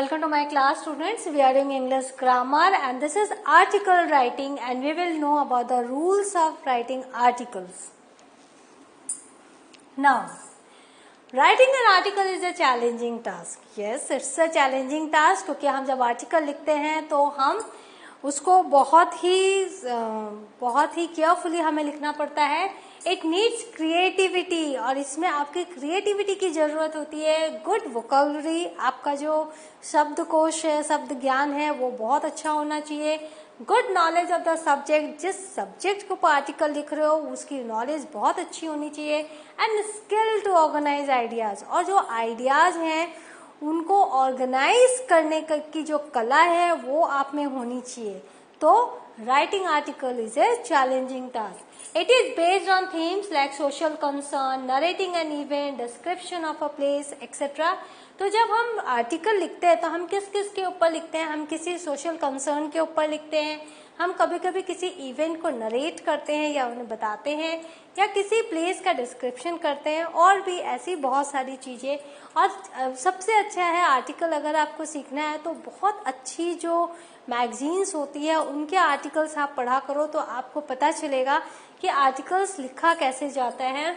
Welcome to my class, students. We are doing English grammar and this is article writing and we will know about the rules of writing articles. Now, writing an article is a challenging task. Yes, it's a challenging task क्योंकि हम जब article लिखते हैं तो हम उसको बहुत ही carefully हमें लिखना पड़ता है. इट नीड्स क्रिएटिविटी और इसमें आपकी क्रिएटिविटी की जरूरत होती है. गुड वोकैबुलरी, आपका जो शब्दकोश है, शब्द ज्ञान है, वो बहुत अच्छा होना चाहिए. Good knowledge of the subject, जिस सब्जेक्ट को आर्टिकल लिख रहे हो उसकी नॉलेज बहुत अच्छी होनी चाहिए. And skill to organise ideas, और जो आइडियाज हैं उनको ऑर्गेनाइज करने की जो कला है वो आप में होनी चाहिए. तो writing article is a challenging task. It is based on themes like social concern, narrating an event, description of a place, etc. तो जब हम आर्टिकल लिखते हैं तो हम किस किस के ऊपर लिखते हैं? हम किसी सोशल कंसर्न के ऊपर लिखते हैं, हम कभी कभी किसी इवेंट को नरेट करते हैं या उन्हें बताते हैं, या किसी प्लेस का डिस्क्रिप्शन करते हैं, और भी ऐसी बहुत सारी चीजें. और सबसे अच्छा है आर्टिकल अगर आपको सीखना है तो बहुत अच्छी जो मैगजीन्स होती है उनके आर्टिकल्स आप पढ़ा करो तो आपको पता चलेगा कि आर्टिकल्स लिखा कैसे जाता है.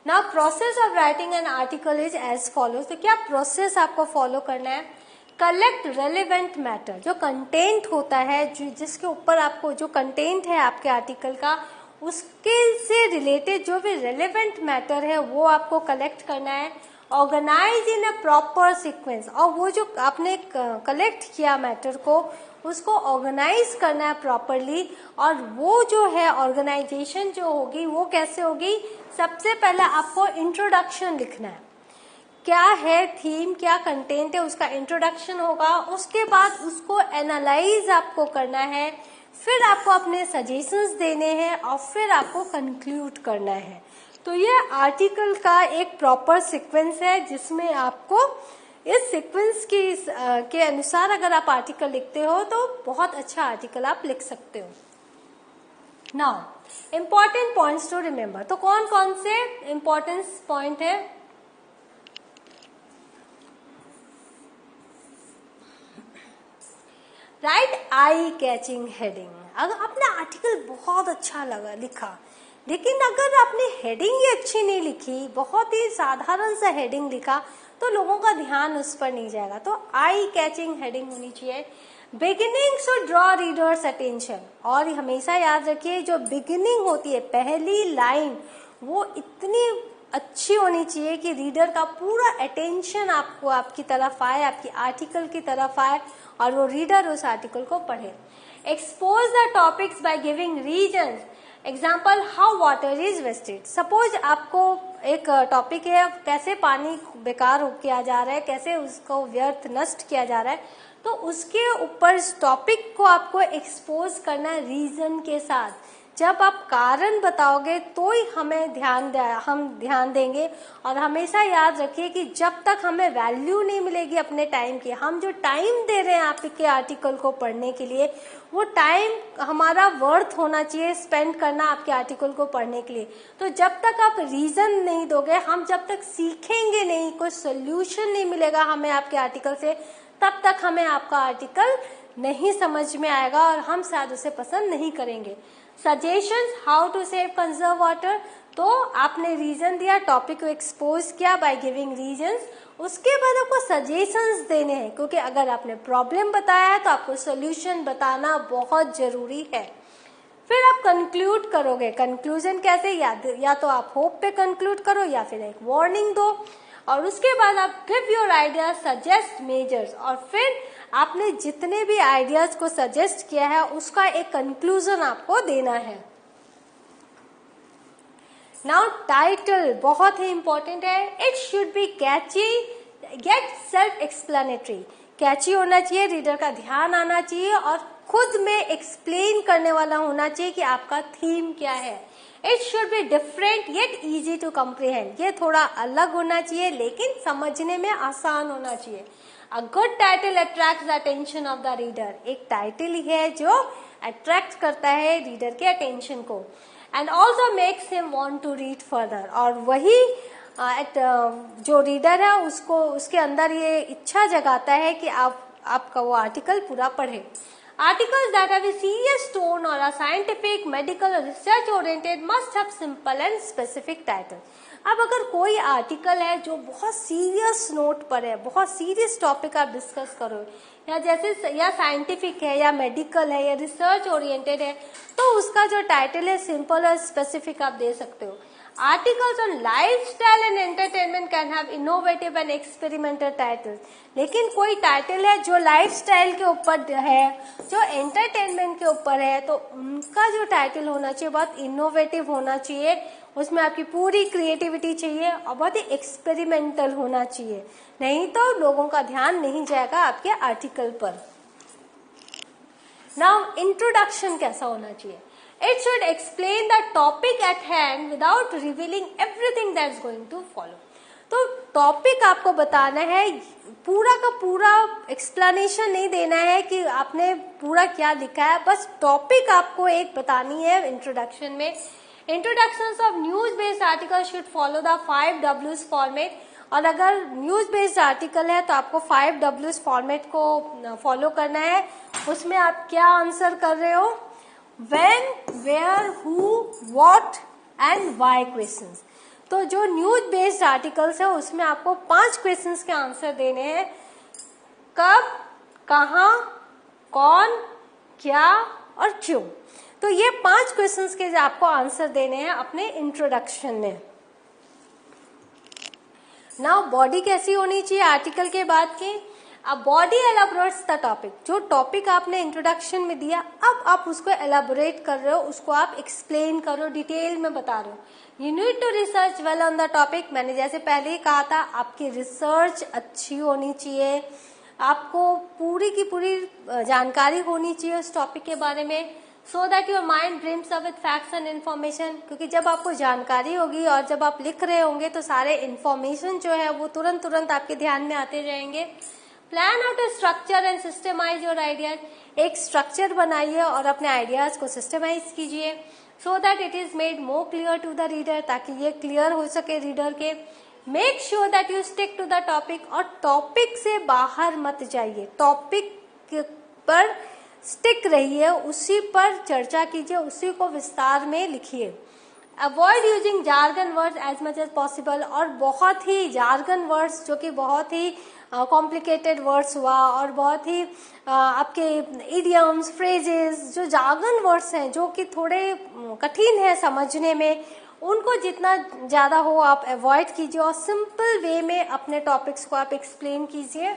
Now process of writing an article is as follows. तो क्या प्रोसेस आपको फॉलो करना है? कलेक्ट रेलिवेंट मैटर, जो कंटेंट होता है, जिसके ऊपर आपको जो कंटेंट है आपके आर्टिकल का उसके से रिलेटेड जो भी रेलिवेंट मैटर है वो आपको कलेक्ट करना है. Organise in a proper sequence, और वो जो आपने कलेक्ट किया मैटर को उसको ऑर्गेनाइज करना है प्रॉपरली. और वो जो है ऑर्गेनाइजेशन जो होगी वो कैसे होगी? सबसे पहले आपको इंट्रोडक्शन लिखना है. क्या है थीम, क्या कंटेंट है, उसका इंट्रोडक्शन होगा. उसके बाद उसको एनालाइज आपको करना है, फिर आपको अपने सजेशंस देने हैं और फिर आपको कंक्लूड करना है. तो ये आर्टिकल का एक प्रॉपर सीक्वेंस है जिसमें आपको इस सीक्वेंस के अनुसार अगर आप आर्टिकल लिखते हो तो बहुत अच्छा आर्टिकल आप लिख सकते हो. Now important points to remember. तो कौन कौन से इम्पोर्टेंस पॉइंट है? Write eye catching heading. अगर आपने आर्टिकल बहुत अच्छा लिखा, लेकिन अगर आपने हेडिंग ही अच्छी नहीं लिखी, बहुत ही साधारण सा हेडिंग लिखा, तो लोगों का ध्यान उस पर नहीं जाएगा. तो आई कैचिंग हेडिंग होनी चाहिए. Beginning should draw readers attention, और हमेशा याद रखिए जो बिगिनिंग होती है, पहली लाइन, वो इतनी अच्छी होनी चाहिए कि रीडर का पूरा अटेंशन आपको आपकी तरफ आए, आपकी आर्टिकल की तरफ आए और वो रीडर उस आर्टिकल को पढ़े. Expose the topics by giving reasons. Example, how water is wasted. Suppose आपको एक टॉपिक है कैसे पानी बेकार किया जा रहा है, कैसे उसको व्यर्थ नष्ट किया जा रहा है, तो उसके ऊपर इस टॉपिक को आपको एक्सपोज करना है रीजन के साथ. जब आप कारण बताओगे तो ही हम ध्यान देंगे. और हमेशा याद रखिए कि जब तक हमें वैल्यू नहीं मिलेगी अपने टाइम की, हम जो टाइम दे रहे हैं आपके आर्टिकल को पढ़ने के लिए, वो टाइम हमारा वर्थ होना चाहिए स्पेंड करना आपके आर्टिकल को पढ़ने के लिए. तो जब तक आप रीजन नहीं दोगे, हम जब तक सीखेंगे नहीं, कोई सोल्यूशन नहीं मिलेगा हमें आपके आर्टिकल से, तब तक हमें आपका आर्टिकल नहीं समझ में आएगा और हम शायद उसे पसंद नहीं करेंगे. Suggestions, how to save conserve water. तो आपने रीजन दिया, टॉपिक को एक्सपोज किया बाय गिविंग रीजंस. उसके बाद आपको सजेशंस देने हैं, क्योंकि अगर आपने प्रॉब्लम बताया है तो आपको सोल्यूशन बताना बहुत जरूरी है. फिर आप कंक्लूड करोगे. कंक्लूजन कैसे? या तो आप होप पे कंक्लूड करो या फिर एक वार्निंग दो. और उसके बाद आप give your idea, suggest measures, और फिर आपने जितने भी आइडियाज को सजेस्ट किया है उसका एक कंक्लूजन आपको देना है. नाउ टाइटल बहुत ही इंपॉर्टेंट है. It should be catchy get self explanatory. Catchy होना चाहिए, रीडर का ध्यान आना चाहिए और खुद में एक्सप्लेन करने वाला होना चाहिए कि आपका थीम क्या है. It should be different yet easy to comprehend. ये थोड़ा अलग होना चाहिए लेकिन समझने में आसान होना चाहिए. A good title attracts the attention of the reader. एक टाइटल ही है जो अट्रैक्ट करता है रीडर के अटेंशन को. And also makes him want to read further. और वही जो रीडर है उसको उसके अंदर ये इच्छा जगाता है कि आपका वो आर्टिकल पूरा पढ़े। Articles that have a serious tone or are scientific, medical or research oriented must have simple and specific title. अब अगर कोई आर्टिकल है जो बहुत सीरियस नोट पर है, बहुत सीरियस टॉपिक आप डिस्कस करो, या जैसे या साइंटिफिक है या मेडिकल है या रिसर्च ओरिएंटेड है, तो उसका जो टाइटल है सिंपल और स्पेसिफिक आप दे सकते हो। Articles on lifestyle and entertainment can have innovative and experimental titles. लेकिन कोई टाइटल है जो लाइफस्टाइल के ऊपर है, जो एंटरटेनमेंट के ऊपर है, तो उनका जो टाइटल होना चाहिए बहुत इनोवेटिव होना चाहिए, उसमें आपकी पूरी क्रिएटिविटी चाहिए और बहुत ही एक्सपेरिमेंटल होना चाहिए, नहीं तो लोगों का ध्यान नहीं जाएगा आपके आर्टिकल पर। नाउ इंट्रोडक्शन कैसा होना चाहिए? It should explain the topic at hand without revealing everything that's going to follow. तो टॉपिक आपको बताना है, पूरा का पूरा एक्सप्लेनेशन नहीं देना है कि आपने पूरा क्या लिखा है, बस टॉपिक आपको एक बतानी है इंट्रोडक्शन में। Introductions of news based article should follow the 5 Ws format, और अगर न्यूज बेस्ड आर्टिकल है तो आपको 5 Ws फॉर्मेट को फॉलो करना है। उसमें आप क्या आंसर कर रहे हो? When, where, who, what and why questions। तो जो न्यूज बेस्ड आर्टिकल्स है उसमें आपको 5 क्वेश्चंस के आंसर देने हैं। कब, कहाँ, कौन, क्या और क्यों। तो ये 5 क्वेश्चंस के आपको आंसर देने हैं अपने इंट्रोडक्शन में। नाउ बॉडी कैसी होनी चाहिए आर्टिकल के बाद की? अब बॉडी एलाबोरेट्स द टॉपिक। जो टॉपिक आपने इंट्रोडक्शन में दिया, अब आप उसको एलाबोरेट कर रहे हो, उसको आप एक्सप्लेन करो, डिटेल में बता रहे हो। You need to research well on the topic. मैंने जैसे पहले ही कहा था, आपकी रिसर्च अच्छी होनी चाहिए, आपको पूरी की पूरी जानकारी होनी चाहिए उस टॉपिक के बारे में, so that your mind dreams up with facts and information. क्योंकि जब आपको जानकारी होगी और जब आप लिख रहे होंगे तो सारे इन्फॉर्मेशन जो है वो तुरंत आपके ध्यान में आते जाएंगे। Plan out a structure and systemise your ideas. एक स्ट्रक्चर बनाइए और अपने आइडियाज को सिस्टमाइज कीजिए, so that it is made more clear to the reader, ताकि ये क्लियर हो सके रीडर के। Make sure that you stick to the topic, और टॉपिक से बाहर मत जाइए, टॉपिक पर स्टिक रहिए, उसी पर चर्चा कीजिए, उसी को विस्तार में लिखिए। Avoid using jargon words as much as possible, और बहुत ही जार्गन वर्ड्स जो कि बहुत ही कॉम्प्लिकेटेड वर्ड्स हुआ और बहुत ही आपके इडियम्स, फ्रेजेस, जो जार्गन वर्ड्स हैं जो कि थोड़े कठिन है समझने में, उनको जितना ज्यादा हो आप अवॉइड कीजिए और सिंपल वे में अपने टॉपिक्स को आप एक्सप्लेन कीजिए।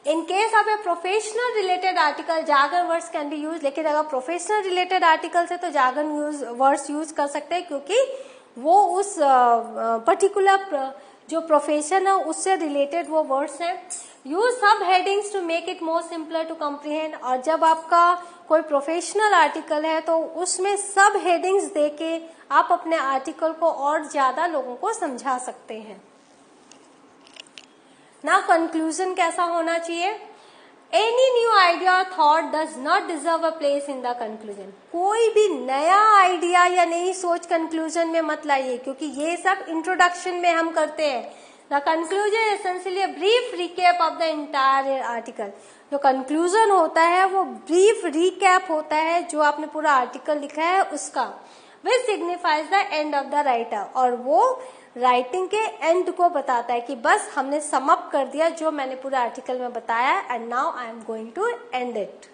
In case of a professional related article jargon words can be use, लेकिन अगर प्रोफेशनल रिलेटेड आर्टिकल है तो जार्गन वर्ड्स यूज कर सकते हैं, क्योंकि वो उस पर्टिकुलर जो प्रोफेशन है उससे रिलेटेड वो वर्ड्स हैं। Use sub headings to make it more simpler to comprehend, और जब आपका कोई प्रोफेशनल आर्टिकल है तो उसमें सब हेडिंग्स देके आप अपने आर्टिकल को और ज्यादा लोगों को समझा सकते हैं। ना कंक्लूजन कैसा होना चाहिए? एनी न्यू आइडिया और thought does not deserve a place in the conclusion. कोई भी नया आइडिया या नई सोच कंक्लूजन में मत लाइए, क्योंकि ये सब इंट्रोडक्शन में हम करते हैं। The conclusion essentially a brief recap of the entire article. जो कंक्लूजन होता है वो ब्रीफ रिकैप होता है जो आपने पूरा आर्टिकल लिखा है उसका, which signifies the end of the writer, और वो राइटिंग के एंड को बताता है कि बस हमने सम अप कर दिया जो मैंने पूरा आर्टिकल में बताया, and now I am going to end it.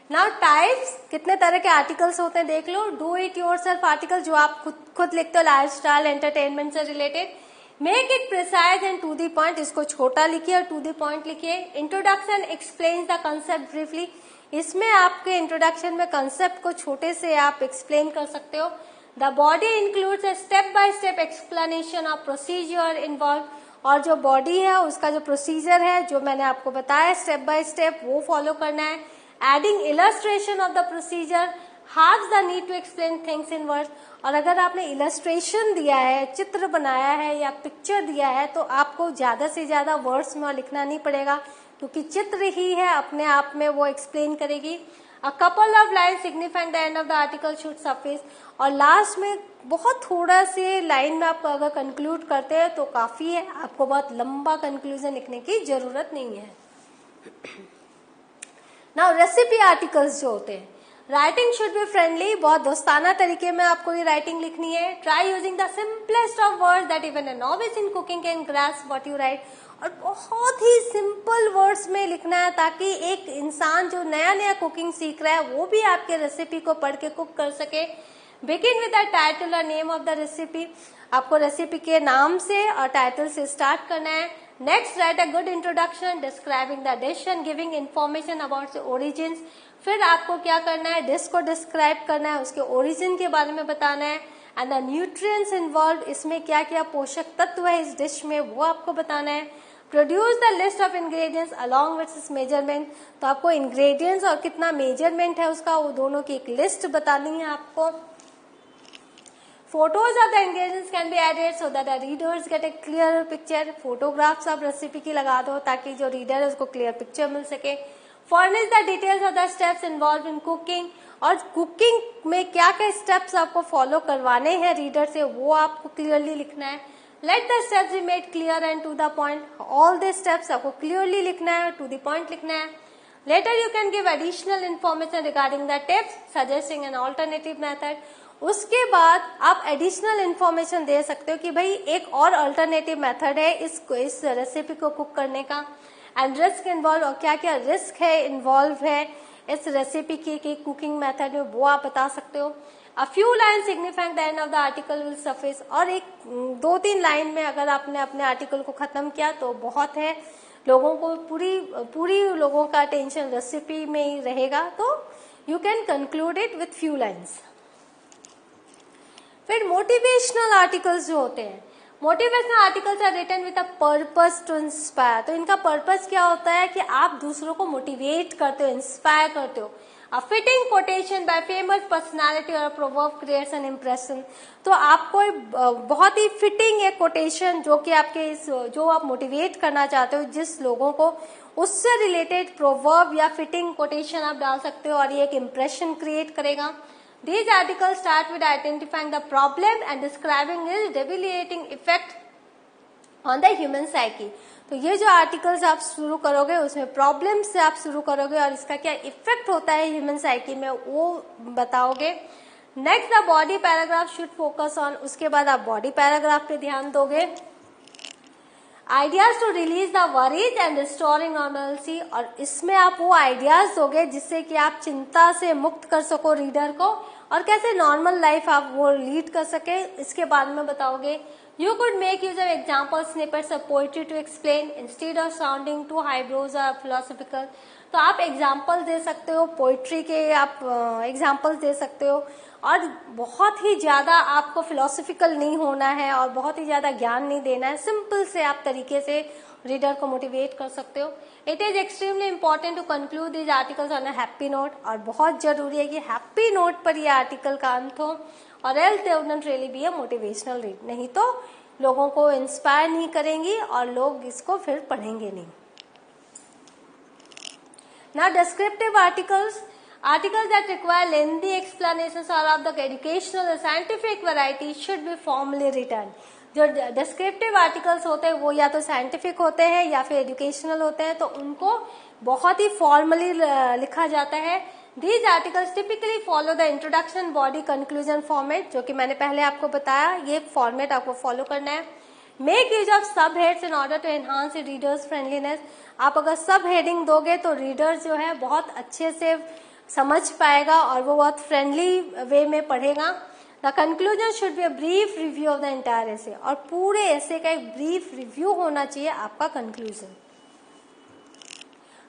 Now types, कितने तरह के आर्टिकल्स होते हैं देख लो। डू इट योरसेल्फ आर्टिकल, जो आप खुद लिखते हो लाइफस्टाइल एंटरटेनमेंट से related. Make it precise and to the point, इसको छोटा लिखिए और टू द पॉइंट लिखिए। Introduction explains the concept briefly, इसमें आपके इंट्रोडक्शन में कंसेप्ट को छोटे से आप एक्सप्लेन कर सकते हो। The body includes a step-by-step explanation of procedure involved, और जो बॉडी है उसका जो प्रोसीजर है जो मैंने आपको बताया स्टेप बाय स्टेप वो फॉलो करना है। Adding illustration of the procedure halves the need to explain things in words, और अगर आपने इलस्ट्रेशन दिया है, चित्र बनाया है या पिक्चर दिया है तो आपको ज्यादा से ज्यादा वर्ड्स में लिखना नहीं पड़ेगा, क्योंकि चित्र ही है अपने आप में वो एक्सप्लेन करेगी। A couple of line signifying the end of the article should suffice. और लास्ट में बहुत थोड़ा से लाइन में आप अगर कंक्लूड करते हैं तो काफी है, आपको बहुत लंबा कंक्लूजन लिखने की जरूरत नहीं है। नाउ रेसिपी आर्टिकल्स जो होते हैं, राइटिंग शुड बी फ्रेंडली, बहुत दोस्ताना तरीके में आपको ये राइटिंग लिखनी है। Try using the simplest of words that even a novice in cooking can grasp what you right. और बहुत ही सिंपल वर्ड्स में लिखना है ताकि एक इंसान जो नया नया कुकिंग सीख रहा है वो भी आपके रेसिपी को पढ़ के कुक कर सके। बिगिन विद द टाइटल और नेम ऑफ द रेसिपी, आपको रेसिपी के नाम से और टाइटल से स्टार्ट करना है। Next right a good introduction describing the dish and giving information about the origins. फिर आपको क्या करना है, डिश को डिस्क्राइब करना है, उसके ओरिजिन के बारे में बताना है एंड द न्यूट्रिएंट्स इन्वॉल्व, इसमें क्या क्या पोषक तत्व है इस डिश में वो आपको बताना है। Produce the list of ingredients along with its measurement, तो आपको इंग्रेडिएंट्स और कितना मेजरमेंट है उसका वो दोनों की एक लिस्ट बतानी है आपको। Photos of the ingredients can be added so that the readers get a clear picture. Photographs आप रेसिपी की लगा दो ताकि जो रीडर है उसको क्लियर पिक्चर मिल सके। Furnish the details of the steps involved in cooking, और कुकिंग में क्या क्या स्टेप्स आपको फॉलो करवाने हैं रीडर से वो आपको क्लियरली लिखना है। Let the steps be made clear and to the point. All the steps आपको क्लियरली लिखना है, to the point लिखना है। Later you can give additional information regarding the tips, suggesting an alternative method. उसके बाद आप एडिशनल इंफॉर्मेशन दे सकते हो कि भाई एक और अल्टरनेटिव मेथड है इस रेसिपी को कुक करने का। एंड रिस्क इन्वॉल्व, और क्या क्या रिस्क है इन्वॉल्व है इस रेसिपी की कुकिंग मेथड में वो आप बता सकते हो। A few line signifying the end of the article will suffice, और एक 2-3 लाइन में अगर आपने अपने आर्टिकल को खत्म किया तो बहुत है। लोगों को पूरी लोगों का अटेंशन रेसिपी में ही रहेगा, तो you can conclude it with few lines. फिर मोटिवेशनल आर्टिकल्स जो होते हैं, motivational articles are written with a purpose to inspire. तो इनका पर्पस क्या होता है कि आप दूसरों को मोटिवेट करते हो, इंस्पायर करते हो। A fitting quotation by famous personality और प्रोवर्ब क्रिएट्स एन इम्प्रेशन। तो आपको बहुत ही फिटिंग एक कोटेशन जो कि आपके जो आप मोटिवेट करना चाहते हो जिस लोगों को, उससे रिलेटेड प्रोवर्ब या फिटिंग कोटेशन आप डाल सकते हो और ये एक इम्प्रेशन क्रिएट करेगा। These articles start with identifying the problem and describing its debilitating effect on the human psyche. तो ये जो आर्टिकल्स आप शुरू करोगे उसमें प्रॉब्लम से आप शुरू करोगे और इसका क्या इफेक्ट होता है ह्यूमन साइकी में वो बताओगे। Next the body paragraph should focus on, उसके बाद आप बॉडी पैराग्राफ पे ध्यान दोगे। Ideas to release the worries and restoring normalcy, और इसमें आप वो आइडियाज दोगे जिससे कि आप चिंता से मुक्त कर सको रीडर को और कैसे नॉर्मल लाइफ आप वो लीड कर सके इसके बारे में बताओगे। You could make use of example snippets of poetry to explain instead of sounding too highbrows और फिलोसफिकल। तो आप एग्जाम्पल दे सकते हो, पोइट्री के आप एग्जाम्पल्स दे सकते हो और बहुत ही ज्यादा आपको फिलोसफिकल नहीं होना है और बहुत ही ज्यादा ज्ञान नहीं देना है, सिंपल से आप तरीके से रीडर को मोटिवेट कर सकते हो। It is extremely important to conclude this articles on a happy note, और बहुत जरूरी है कि हैप्पी नोट पर ये आर्टिकल का अंत हो और else they would not really be a motivational read, नहीं तो लोगों को इंस्पायर नहीं करेंगी और लोग इसको फिर पढ़ेंगे नहीं। Now descriptive articles that require lengthy explanations or of the educational or scientific variety should be formally written. जो descriptive articles होते हैं वो या तो scientific होते हैं या फिर educational होते हैं, तो उनको बहुत ही formally लिखा जाता है। These articles typically follow the introduction, body, conclusion format, जो कि मैंने पहले आपको बताया, ये format आपको follow करना है। Make use of subheads in order to enhance the reader's friendliness. आप अगर सब हेडिंग दोगे तो रीडर जो है बहुत अच्छे से समझ पाएगा और वो बहुत फ्रेंडली वे में पढ़ेगा। The conclusion should be a brief review of the entire essay, और पूरे एसे का एक ब्रीफ रिव्यू होना चाहिए आपका कंक्लूजन।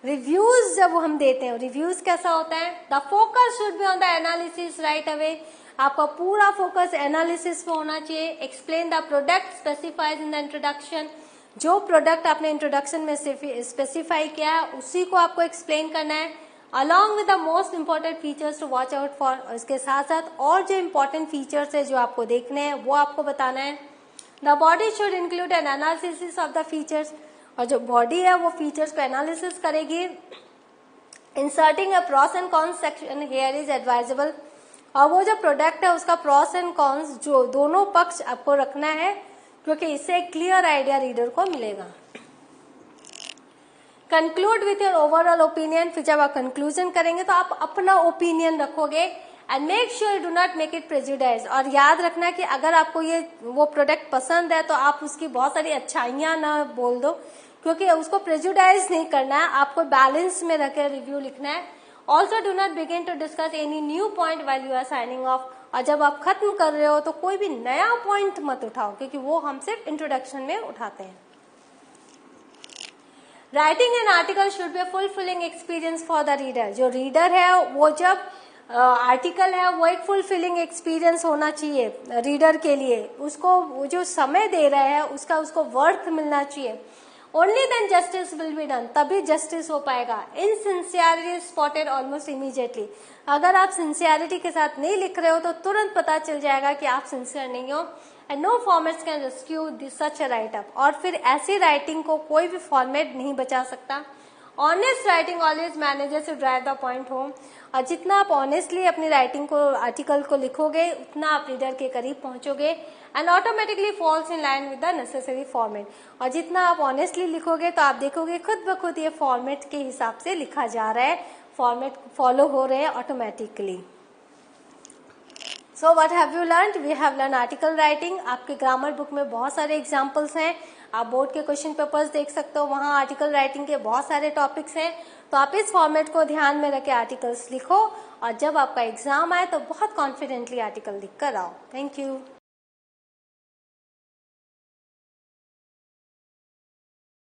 रिव्यूज जब हम देते हैं, रिव्यूज कैसा होता है, the focus should be on the analysis right away. आपका पूरा फोकस एनालिसिस पे होना चाहिए। Explain the product specifies in the introduction, जो प्रोडक्ट आपने इंट्रोडक्शन में स्पेसिफाई किया है उसी को आपको एक्सप्लेन करना है। Along with the most important features to watch out for, और इसके साथ साथ और जो इंपॉर्टेंट फीचर्स है जो आपको देखने हैं वो आपको बताना है। The body should include N analysis of the features, और जो बॉडी है वो फीचर्स को एनालिसिस करेगी। Inserting a pros and cons section here is advisable. और वो जो प्रोडक्ट है उसका प्रॉस एंड कॉन्स जो दोनों पक्ष आपको रखना है, क्योंकि इससे एक क्लियर आइडिया रीडर को मिलेगा। Conclude with your overall opinion. फिर जब आप कंक्लूजन करेंगे तो आप अपना ओपिनियन रखोगे and make sure do not make it prejudice. और याद रखना कि अगर आपको ये वो प्रोडक्ट पसंद है तो आप उसकी बहुत सारी अच्छाइयां ना बोल दो, क्योंकि उसको प्रेजुडाइज नहीं करना है, आपको बैलेंस में रखकर रिव्यू लिखना है। Also do not begin to discuss any new point while you are signing off. और जब आप खत्म कर रहे हो तो कोई भी नया पॉइंट मत उठाओ, क्योंकि वो हम सिर्फ इंट्रोडक्शन में उठाते हैं। Writing an article should be a fulfilling experience for the reader. जो रीडर है वो जब आर्टिकल है वो एक फुलफिलिंग एक्सपीरियंस होना चाहिए रीडर के लिए। उसको जो समय दे रहे हैं उसको वर्थ मिलना चाहिए। Only then justice will be done, तभी जस्टिस हो पाएगा। Insincerity spotted almost immediately. अगर आप सिंसियरिटी के साथ नहीं लिख रहे हो तो तुरंत पता चल जाएगा कि आप सिंसियर नहीं हो। And no formats can rescue such a write up. और फिर ऐसी राइटिंग को कोई भी फॉर्मेट नहीं बचा सकता। Honest writing always manages to drive the point home. और जितना आप ऑनेस्टली अपनी राइटिंग को आर्टिकल को लिखोगे उतना आप रीडर के करीब पहुंचोगे and automatically falls in line with the necessary format. और जितना आप ऑनेस्टली लिखोगे तो आप देखोगे खुद ब खुद ये फॉर्मेट के हिसाब से लिखा जा रहा है, फॉर्मेट फॉलो हो रहे हैं automatically. So what have you learned? We have learn article writing. आपके ग्रामर बुक में बहुत सारे एग्जाम्पल्स हैं, आप बोर्ड के क्वेश्चन पेपर्स देख सकते हो, वहां आर्टिकल राइटिंग के बहुत सारे टॉपिक्स हैं। तो आप इस फॉर्मेट को ध्यान में रख के आर्टिकल्स लिखो और जब आपका एग्जाम आए तो बहुत कॉन्फिडेंटली आर्टिकल लिख कर आओ। Thank you.